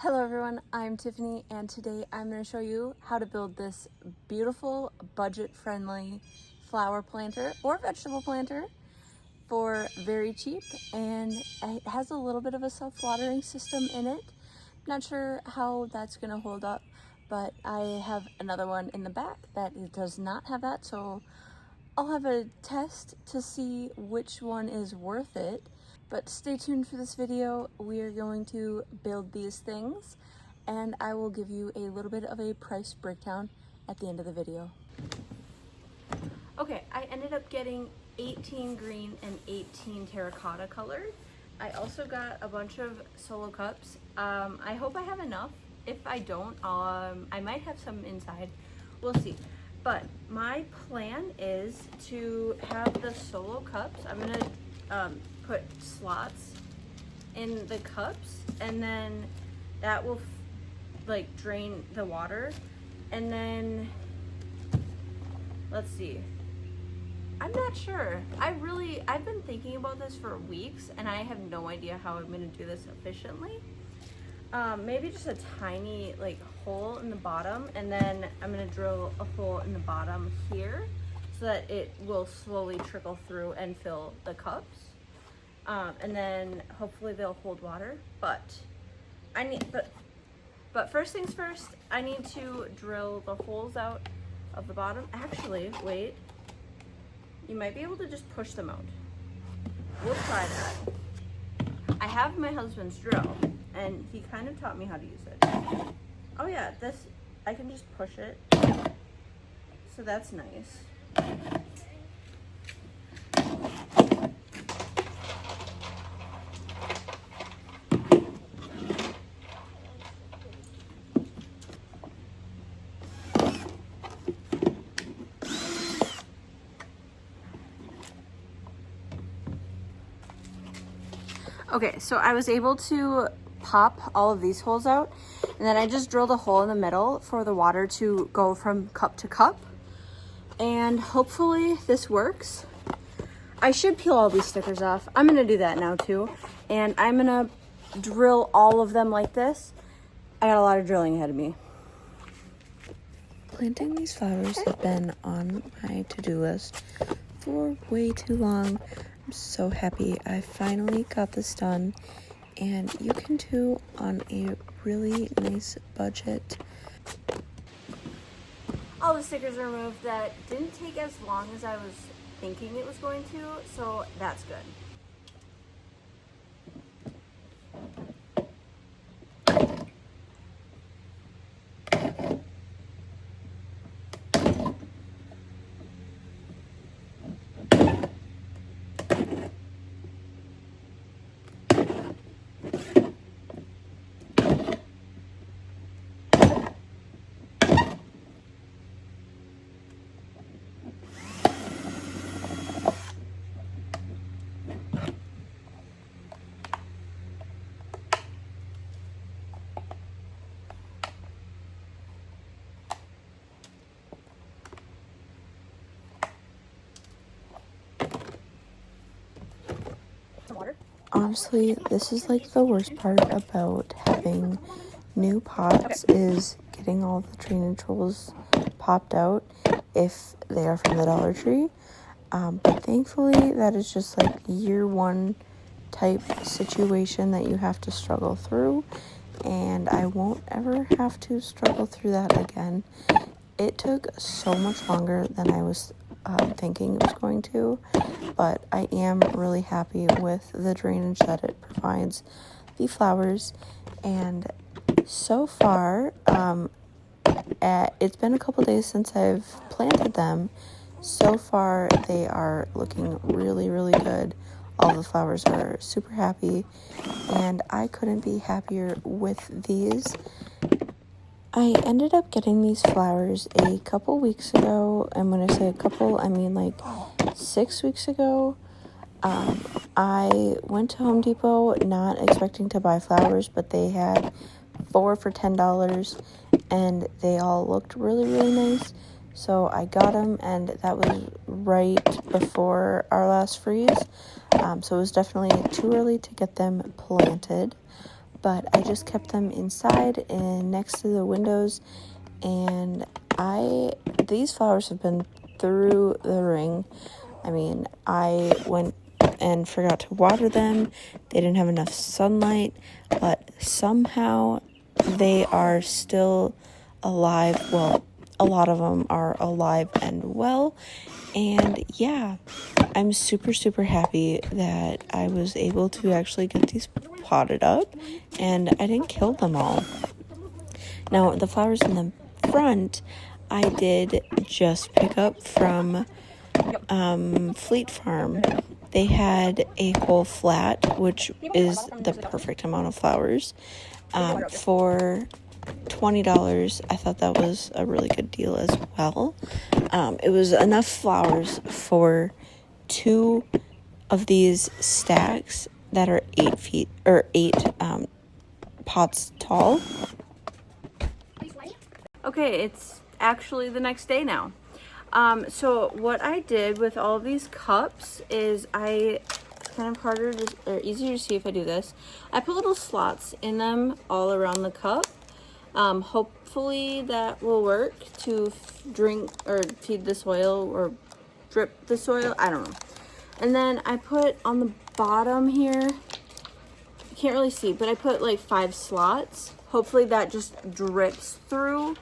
Hello everyone, I'm Tiffany and today I'm going to show you how to build this beautiful budget-friendly flower planter or vegetable planter for very cheap, and it has a little bit of a self-watering system in it. Not sure how that's going to hold up, but I have another one in the back that does not have that, so I'll have a test to see which one is worth it. But stay tuned for this video. We are going to build these things and I will give you a little bit of a price breakdown at the end of the video. Okay, I ended up getting 18 green and 18 terracotta colored. I also got a bunch of solo cups. I hope I have enough. If I don't, I might have some inside. We'll see. But my plan is to have the solo cups. I'm gonna put slots in the cups, and then that will like drain the water. And then let's see, I'm not sure. I've been thinking about this for weeks and I have no idea how I'm gonna do this efficiently. Maybe just a tiny like hole in the bottom, and then I'm gonna drill a hole in the bottom here so that it will slowly trickle through and fill the cups. And then hopefully they'll hold water, but first things first, I need to drill the holes out of the bottom. Actually, wait, you might be able to just push them out. We'll try that. I have my husband's drill and he kind of taught me how to use it. Oh yeah, this, I can just push it. So that's nice. Okay, so I was able to pop all of these holes out, and then I just drilled a hole in the middle for the water to go from cup to cup, and hopefully this works. I should peel all these stickers off. I'm gonna do that now too, and I'm gonna drill all of them like this. I got a lot of drilling ahead of me. Planting these flowers has been on my to-do list for way too long. I'm so happy I finally got this done, and you can do on a really nice budget. All the stickers are removed. That didn't take as long as I was thinking it was going to, so that's good. Honestly, this is like the worst part about having new pots, is getting all the drainage holes popped out if they are from the Dollar Tree. But thankfully that is just like year one type situation that you have to struggle through, and I won't ever have to struggle through that again. It took so much longer than I was thinking it was going to, but I am really happy with the drainage that it provides the flowers. And so far, it's been a couple days since I've planted them. So far they are looking really, really good. All the flowers are super happy, and I couldn't be happier with these. I ended up getting these flowers a couple weeks ago, and when I say a couple, I mean like 6 weeks ago. I went to Home Depot not expecting to buy flowers, but they had 4 for $10, and they all looked really, really nice. So I got them, and that was right before our last freeze. So it was definitely too early to get them planted. but I just kept them inside and next to the windows. And these flowers have been through the ring. I mean, I went and forgot to water them. They didn't have enough sunlight, but somehow they are still alive. Well, a lot of them are alive and well. And yeah, I'm super, super happy that I was able to actually get these potted up and I didn't kill them all. Now, the flowers in the front, I did just pick up from Fleet Farm. They had a whole flat, which is the perfect amount of flowers, for $20. I thought that was a really good deal as well. It was enough flowers for 2 of these stacks that are 8 pots tall. Okay, it's actually the next day now. So what I did with all of these cups is it's kind of harder to, or easier to see if I do this. I put little slots in them all around the cup. Hopefully that will work to drink or feed the soil or drip the soil. I don't know. And then I put on the bottom here, you can't really see, but I put like 5 slots. Hopefully that just drips through.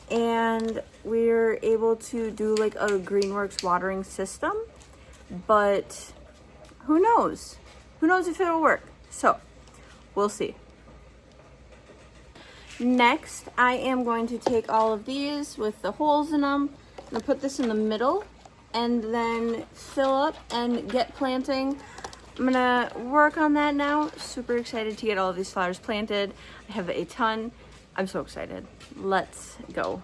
And we're able to do like a Greenworks watering system, but who knows? Who knows if it'll work? So we'll see. Next, I am going to take all of these with the holes in them. I'm gonna put this in the middle and then fill up and get planting. I'm gonna work on that now. Super excited to get all of these flowers planted. I have a ton. I'm so excited. Let's go.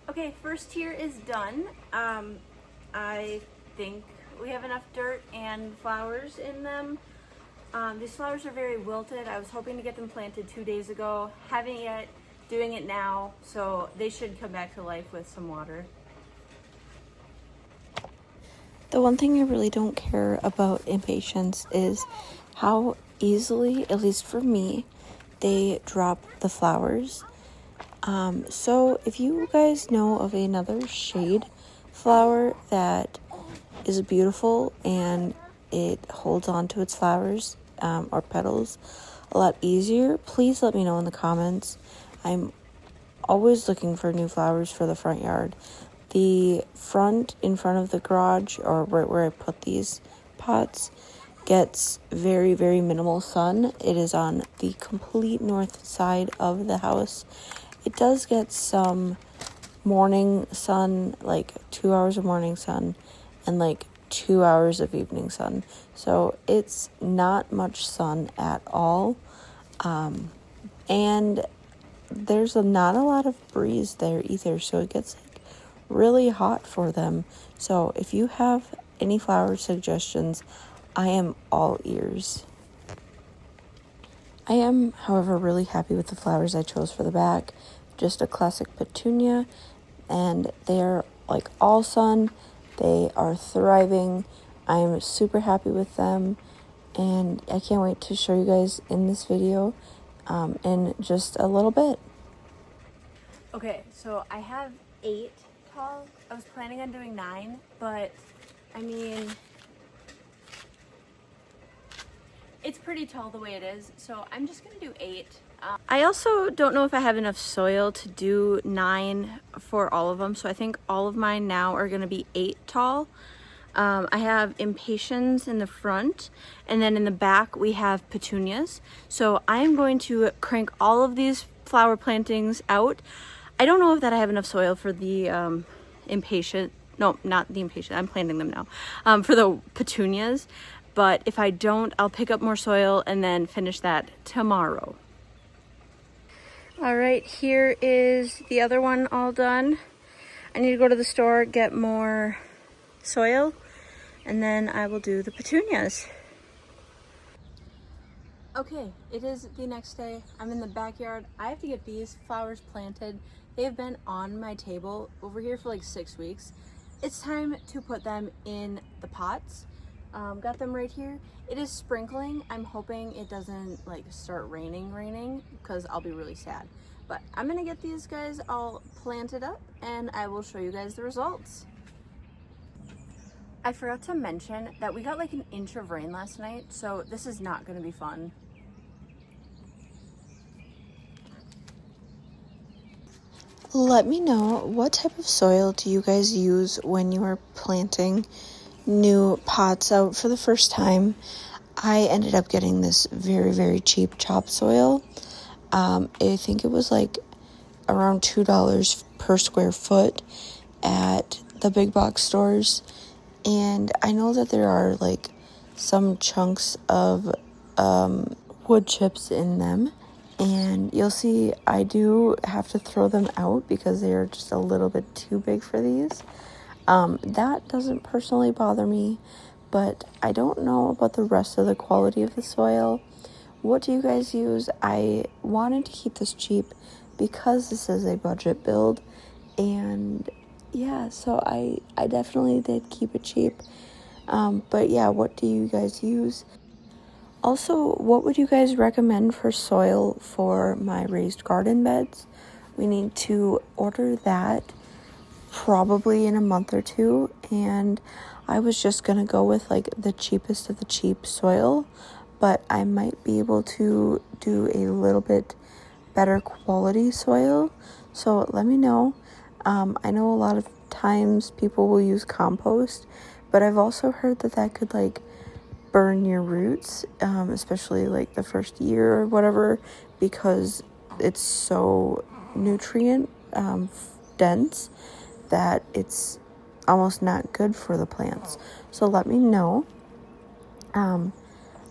Okay, first tier is done. I think we have enough dirt and flowers in them. These flowers are very wilted. I was hoping to get them planted 2 days ago. Haven't yet, doing it now, so they should come back to life with some water. The one thing I really don't care about impatiens is how easily, at least for me, they drop the flowers. So if you guys know of another shade flower that is beautiful and it holds on to its flowers or petals a lot easier, please let me know in the comments. I'm always looking for new flowers for the front yard. The front, in front of the garage, or right where I put these pots, gets very, very minimal sun. It is on the complete north side of the house. It does get some morning sun, like 2 hours of morning sun and like 2 hours of evening sun. So it's not much sun at all. And there's not a lot of breeze there either. So it gets like really hot for them. So if you have any flower suggestions, I am all ears. I am, however, really happy with the flowers I chose for the back. Just a classic petunia, and they're like all sun. They are thriving. I'm super happy with them, and I can't wait to show you guys in this video in just a little bit. Okay, so I have 8 tall. I was planning on doing 9, but I mean, it's pretty tall the way it is, so I'm just gonna do 8. I also don't know if I have enough soil to do 9 for all of them, so I think all of mine now are gonna be 8 tall. I have impatiens in the front, and then in the back we have petunias. So I'm going to crank all of these flower plantings out. I don't know if that I have enough soil for the impatient, no, not the impatient, I'm planting them now, for the petunias. But if I don't, I'll pick up more soil and then finish that tomorrow. All right, here is the other one all done. I need to go to the store, get more soil, and then I will do the petunias. Okay, it is the next day. I'm in the backyard. I have to get these flowers planted. They've been on my table over here for like 6 weeks. It's time to put them in the pots. Got them right here. It is sprinkling. I'm hoping it doesn't like start raining because I'll be really sad. But I'm gonna get these guys all planted up and I will show you guys the results. I forgot to mention that we got like an inch of rain last night, so this is not gonna be fun. Let me know, what type of soil do you guys use when you are planting new pots out for the first time? I ended up getting this very, very cheap topsoil. I think it was like around $2 per square foot at the big box stores. And I know that there are like some chunks of wood chips in them. And you'll see I do have to throw them out because they are just a little bit too big for these. That doesn't personally bother me, but I don't know about the rest of the quality of the soil. What do you guys use? I wanted to keep this cheap because this is a budget build, and yeah, so I definitely did keep it cheap. But yeah, what do you guys use? Also, what would you guys recommend for soil for my raised garden beds? We need to order that probably in a month or two, and I was just gonna go with like the cheapest of the cheap soil, but I might be able to do a little bit better quality soil, so let me know. I know a lot of times people will use compost, but I've also heard that that could like burn your roots, especially like the first year or whatever, because it's so nutrient dense that it's almost not good for the plants. So let me know. I'm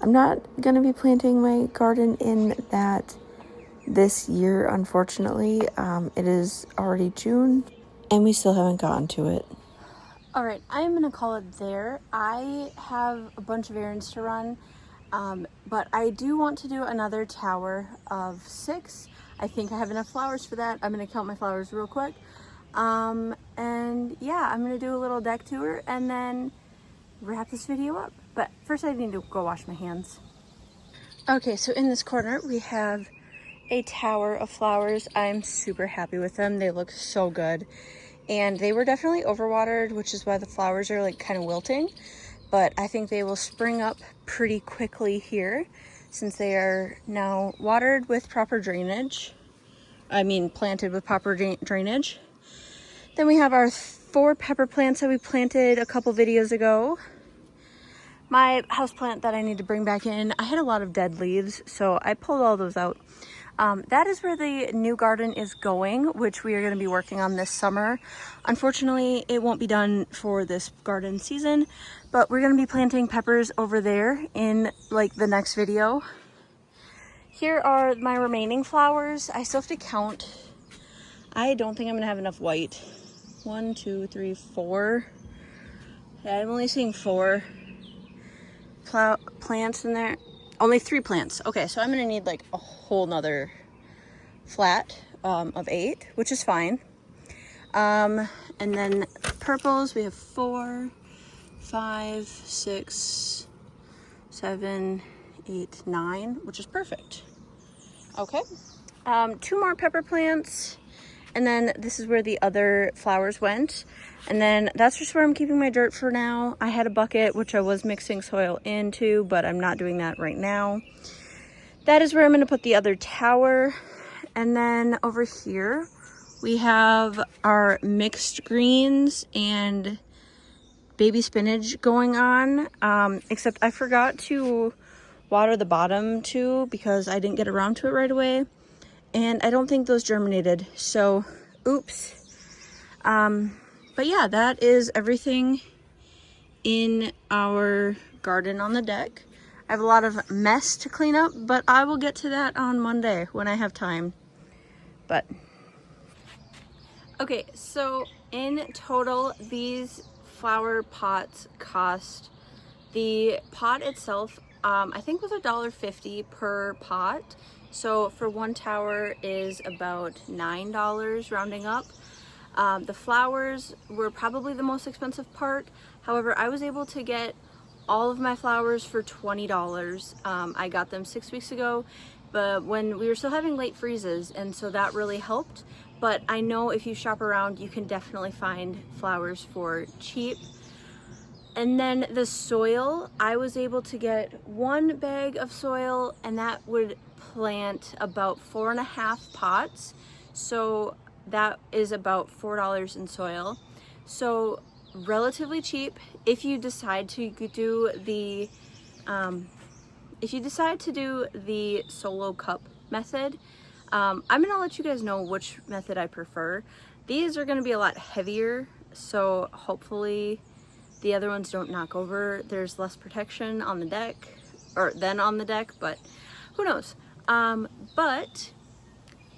not going to be planting my garden in that this year, unfortunately. It is already June and we still haven't gotten to it. All right, I'm gonna call it there. I have a bunch of errands to run, but I do want to do another tower of 6. I think I have enough flowers for that. I'm gonna count my flowers real quick. And yeah, I'm gonna do a little deck tour and then wrap this video up. But first I need to go wash my hands. Okay, so in this corner we have a tower of flowers. I'm super happy with them. They look so good. And they were definitely overwatered, which is why the flowers are like kind of wilting. But I think they will spring up pretty quickly here since they are now watered with proper drainage. I mean, planted with proper drainage. Then we have our 4 pepper plants that we planted a couple videos ago. My houseplant that I need to bring back in, I had a lot of dead leaves, so I pulled all those out. That is where the new garden is going, which we are going to be working on this summer. Unfortunately, it won't be done for this garden season, but we're going to be planting peppers over there in like the next video. Here are my remaining flowers. I still have to count. I don't think I'm going to have enough white. 1, 2, 3, 4. Yeah, I'm only seeing 4 plants in there. Only 3 plants. Okay, so I'm gonna need like a whole nother flat of 8, which is fine. And then purples, we have 4, 5, 6, 7, 8, 9, which is perfect. Okay. 2 more pepper plants. And then this is where the other flowers went. And then that's just where I'm keeping my dirt for now. I had a bucket, which I was mixing soil into, but I'm not doing that right now. That is where I'm going to put the other tower. And then over here, we have our mixed greens and baby spinach going on. Except I forgot to water the bottom too because I didn't get around to it right away. And I don't think those germinated, so oops. But yeah, that is everything in our garden on the deck. I have a lot of mess to clean up, but I will get to that on Monday when I have time. But okay, so in total, these flower pots cost, the pot itself I think was $1.50 per pot. So for one tower is about $9 rounding up. The flowers were probably the most expensive part. However, I was able to get all of my flowers for $20. I got them 6 weeks ago, but when we were still having late freezes, and so that really helped. But I know if you shop around, you can definitely find flowers for cheap. And then the soil, I was able to get 1 bag of soil, and that would plant about 4.5 pots. So that is about $4 in soil. So relatively cheap if you decide to do the solo cup method. I'm gonna let you guys know which method I prefer. These are gonna be a lot heavier, so hopefully the other ones don't knock over. There's less protection on the deck, but who knows. But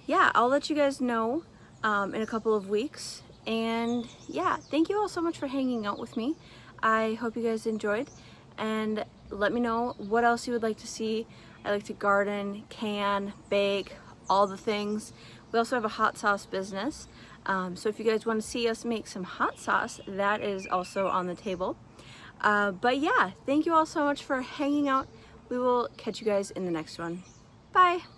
yeah, I'll let you guys know in a couple of weeks. And yeah, thank you all so much for hanging out with me. I hope you guys enjoyed, and let me know what else you would like to see. I like to garden, can, bake, all the things. We also have a hot sauce business. So if you guys want to see us make some hot sauce, that is also on the table. But yeah, thank you all so much for hanging out. We will catch you guys in the next one. Bye.